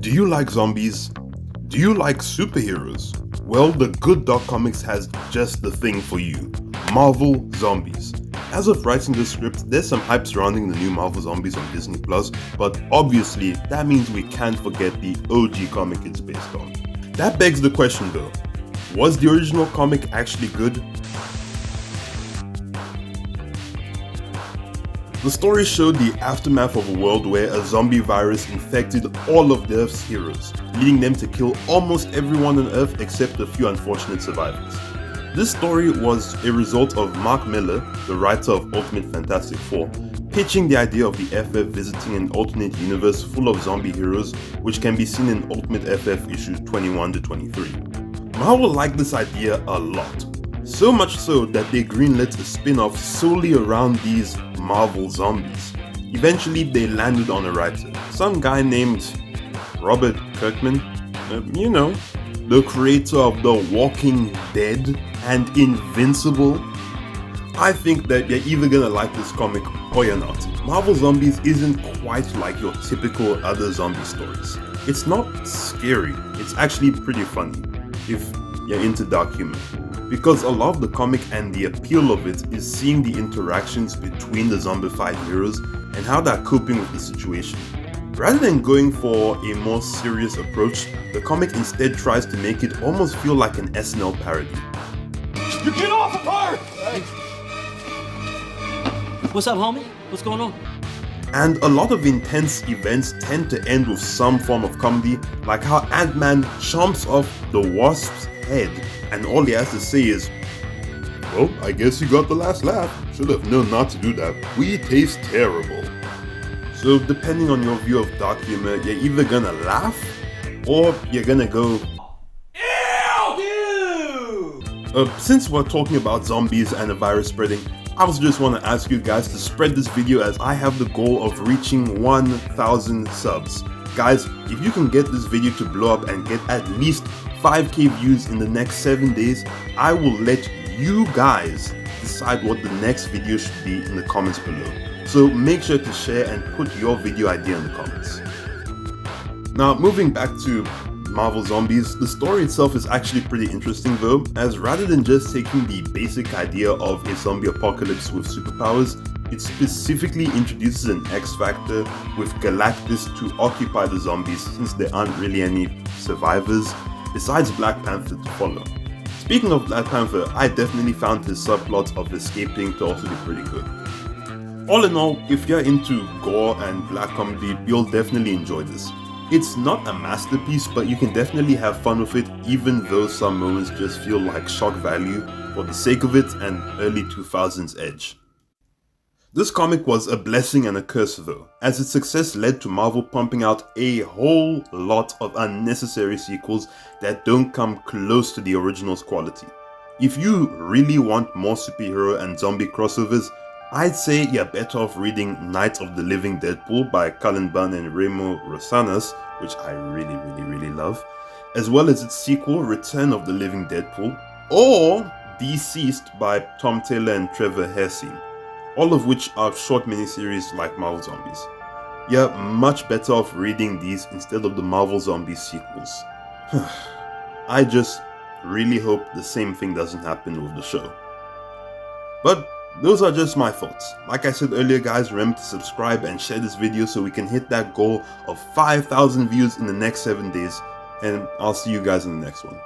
Do you like zombies? Do you like superheroes? Well, the good Doc Komics has just the thing for you. Marvel Zombies. As of writing this script, there's some hype surrounding the new Marvel Zombies on Disney+, but obviously that means we can't forget the OG comic it's based on. That begs the question though, was the original comic actually good? The story showed the aftermath of a world where a zombie virus infected all of the Earth's heroes, leading them to kill almost everyone on Earth except a few unfortunate survivors. This story was a result of Mark Millar, the writer of Ultimate Fantastic Four, pitching the idea of the FF visiting an alternate universe full of zombie heroes, which can be seen in Ultimate FF issues 21 to 23. Marvel liked this idea a lot. So much so that they greenlit a spin-off solely around these Marvel zombies. Eventually they landed on a writer, some guy named Robert Kirkman, the creator of The Walking Dead and Invincible. I think that you're either gonna like this comic or you're not. Marvel Zombies isn't quite like your typical other zombie stories. It's not scary, it's actually pretty funny, if you're into dark humor. Because a lot of the comic and the appeal of it is seeing the interactions between the zombified heroes and how they're coping with the situation. Rather than going for a more serious approach, the comic instead tries to make it almost feel like an SNL parody. You get off the park! Hey. What's up, homie? What's going on? And a lot of intense events tend to end with some form of comedy, like how Ant-Man chomps off the Wasp's head and all he has to say is, "Well, I guess you got the last laugh. Should have known not to do that. We taste terrible." So depending on your view of dark humor, you're either gonna laugh or you're gonna go, "Ew!" Since we're talking about zombies and a virus spreading, I also just want to ask you guys to spread this video as I have the goal of reaching 1,000 subs. Guys, if you can get this video to blow up and get at least 5k views in the next 7 days, I will let you guys decide what the next video should be in the comments below. So make sure to share and put your video idea in the comments. Now moving back to Marvel Zombies, the story itself is actually pretty interesting though, as rather than just taking the basic idea of a zombie apocalypse with superpowers, it specifically introduces an X Factor with Galactus to occupy the zombies since there aren't really any survivors, besides Black Panther to follow. Speaking of Black Panther, I definitely found his subplot of escaping to also be pretty good. All in all, if you're into gore and black comedy, you'll definitely enjoy this. It's not a masterpiece, but you can definitely have fun with it, even though some moments just feel like shock value for the sake of it and early 2000s edge. This comic was a blessing and a curse though, as its success led to Marvel pumping out a whole lot of unnecessary sequels that don't come close to the original's quality. If you really want more superhero and zombie crossovers, I'd say you're better off reading Night of the Living Deadpool by Cullen Bunn and Remo Rosanas, which I really love, as well as its sequel Return of the Living Deadpool, or Deceased by Tom Taylor and Trevor Hairsine, all of which are short miniseries like Marvel Zombies. You're much better off reading these instead of the Marvel Zombies sequels. I just really hope the same thing doesn't happen with the show. But those are just my thoughts. Like I said earlier guys, remember to subscribe and share this video so we can hit that goal of 5,000 views in the next 7 days, and I'll see you guys in the next one.